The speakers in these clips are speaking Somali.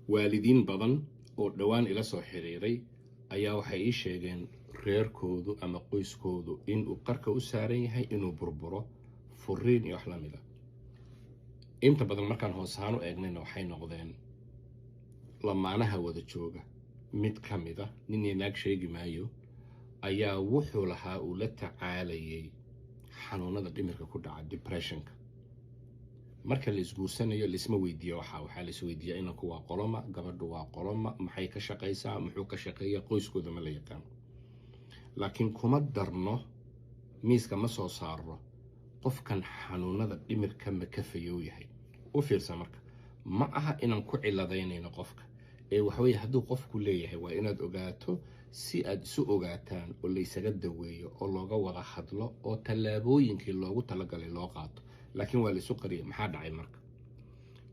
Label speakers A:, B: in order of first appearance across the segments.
A: waalidiin badan oo dhawaan ila soo xiriiray ayaa waxay ii sheegeen reerkoodu ama qoyskoodu inuu qarka u saaran yahay inuu burburo furiin iyo wax la mid ah. inta badan markaan hoos ahaan u eegnayna waxay noqdeen lamaanaha wada jooga mid ka mid ah, nin iyo naag sheegi maayo, ayaa wuxuu lahaa uu la tacaalayay xanuunada dhimirka ku dhaca depressionka. marka la isguursanayo lisma weydiiyo waxaa la isweydiiyaa inanku waa qoloma, gabadhu waa qoloma, maxay ka shaqaysaa, muxuu ka shaqeeyaa, qoyskooda ma la yaqaan. laakiin kuma darno miiska ma soo saarno qofkan xanuunada dhimirka ma ka fayow yahay. u fiirsa marka, ma aha inaan ku ciladaynayno qofka, ee waxweeye hadduu qofku leeyahay waa inaad ogaato si aad isu ogaataan oo laysaga daweeyo oo looga wada hadlo oo tallaabooyinkii loogu talagalay loo qaato. laakiin waa la isu qariyay. maxaa dhacay marka?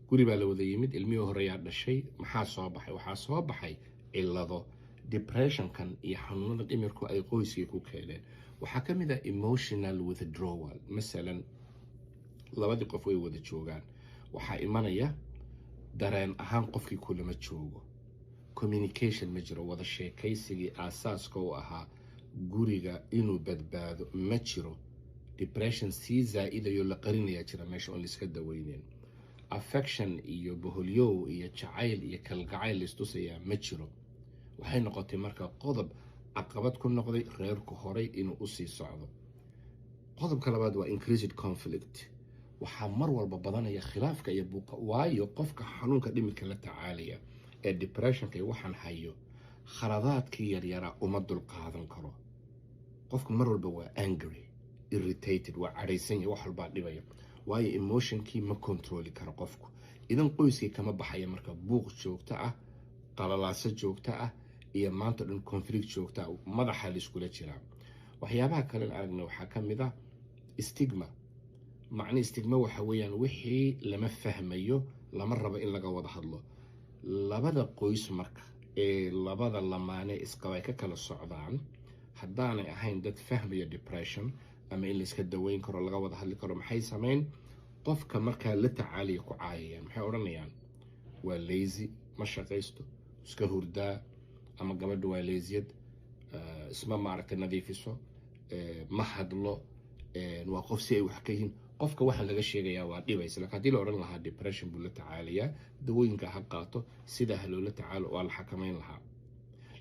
A: guri baa la wada yimid, ilmihii horeyaa dhashay, maxaa soo baxay? waxaa soo baxay cillado depressionkan iyo xanuunada dhimirku ay qoyskii ku keeneen. waxaa ka mid ah emotional withdrawal. masalan, labadii qof way wada joogaan, waxaa imanaya dareen ahaan qofkii kulama joogo, communication ma jiro, wada sheekaysigii aasaaska u ahaa guriga inuu badbaado ma jiro. depression sii zaa'idayo la qarinayaa jira meesha oon laiska daweyneyn. affection iyo boholyow iyo jacayl iyo kalgacayl laistusayaa ma jiro. waxay noqotay marka qodob caqabad ku noqday reerku horay inuu usii socdo. qodobka labaad waa increased conflict. waxaa mar walba badanaya khilaafka iyo buuqa, waayo qofka xanuunka dhimirka la tacaalaya ee depressionka waxaan hayo khaladaadkii yaryaraa uma dul qaadan karo. qofku mar walba waa angry, irritated, waa cadhaysan yahay, wax walbaa dhibaya, waayo emotionkii ma controli karo qofku. idan qoyskii kama baxaya marka buuq joogto ah, qalalaaso joogto ah iyo maanta dhan conflict joogto ah, madaxa laiskula jiraa. waxyaabaha kalen aragna waxaa ka mid ah stigma. macni stigma waxa weeyaan wixii lama fahmayo, lama rabo in laga wada hadlo. labada qoys marka ee labada lamaane isqabay ka kala socdaan, haddaanay ahayn dad fahmaya depression ama in layska daweyn karo, laga wada hadli karo, maxay samayn? qofka markaa la tacaalaya ku caayayaan. maxay odhanayaan? waa lazy, ma shaqaysto, iska hurdaa, ama gabadha waa lazyad, isma maaragtay nadiifiso, ma hadlo, waa qof si ay wax ka yihiin. qofka waxa laga sheegayaa waa dhibaysa. laakiin haddii la odhan lahaa depression buu la tacaalayaa, dawooyinka ha qaato, sidaa ha loola tacaalo, waa la xakamayn lahaa.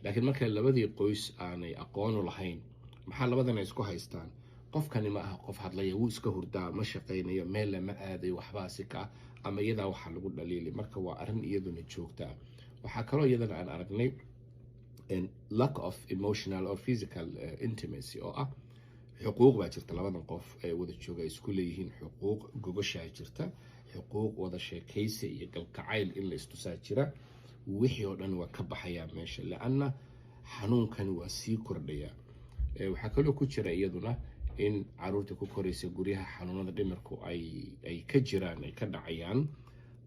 A: laakiin marka labadii qoys aanay aqoonu lahayn, maxaa labadana isku haystaan? qofkani ma aha qof hadlaya, wuu iska hurdaa, ma shaqaynayo, meel lama aadayo, waxbaasi ka, ama iyadaa waxaa lagu dhaliilay. marka waa arrin iyaduna joogtaa. waxaa kaloo iyadana aan aragnay lack of emotional or physical intimacy, oo ah xuquuq baa jirta. labadan qof ee wada jooga ay isku leeyihiin xuquuq, gogoshaa jirta, xuquuq wada sheekaysi iyo galkacayl in la istusaa jira. wixii oo dhan waa ka baxayaa meesha, la-anna xanuunkani waa sii kordhaya. waxaa kaloo ku jira iyaduna in caruurta ku koraysa guryaha xanuunada dhimirku ay ka jiraan, ay ka dhacayaan,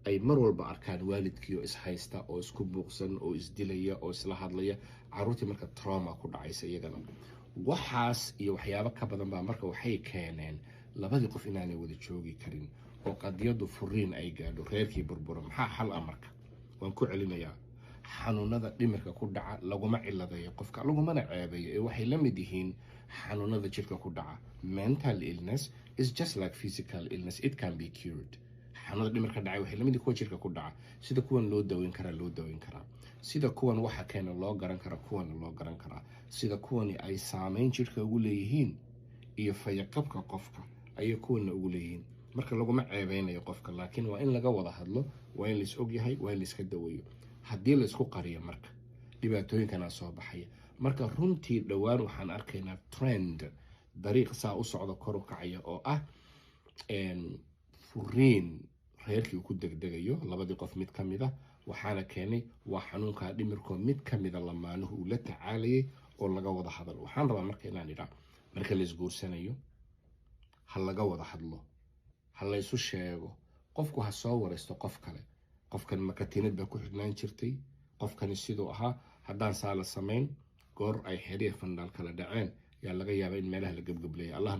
A: ay mar walba arkaan waalidkii oo ishaysta, oo isku buuqsan, oo isdilaya, oo isla hadlaya. caruurtii marka trauma ku dhacaysa iyagana. waxaas iyo waxyaabo ka badan baa marka waxay keeneen labadii qof inaanay wada joogi karin, oo qadiyadu furiin ay gaadho, reerkii burburo. maxaa xal ah marka? waan ku celinayaa, xanuunada dhimirka ku dhaca laguma ciladayo qofka, lagumana ceebayo, ee waxay la mid yihiin xanuunada jirka ku dhaca. mental illness is just like physical illness, it can be cured. xanuunada dhimirka dhacay waxay la mid yihiin kuwa jirka ku dhaca. sida kuwan loo daweyn karaa, sida kuwan waxa keena loo garan karaa, kuwana loo garan karaa. sida kuwani ay saameyn jirka ugu leeyihiin iyo fayaqabka qofka ayay kuwana ugu leeyihiin. marka laguma ceebeynayo qofka, laakiin waa in laga wada hadlo, waa in lais og yahay, waa in laiska daweeyo. haddii la isku qariyo marka dhibaatooyinkana soo baxaya. marka runtii dhowaan waxaan arkaynaa trend, dariiq saa u socda kor u kacaya, oo ah furiin reerkii uu ku degdegayo labadii qof mid ka mid ah. waxaana keenay waa xanuunka dhimirkoo mid ka mida lamaanuhu uu la tacaalayay oo laga wada hadlo. waxaan rabaa marka inaan idhaa, marka la isguursanayo ha laga wada hadlo, ha la isu sheego. qofku ha soo waraysto qof kale. qofkan makatinad baa ku xidhnaan jirtay, qofkani siduu ahaa, haddaan saa la samayn, goor ay xiriir fandhaal kala dhaceen yaa laga yaabaa in meelaha la gebgableeya. allah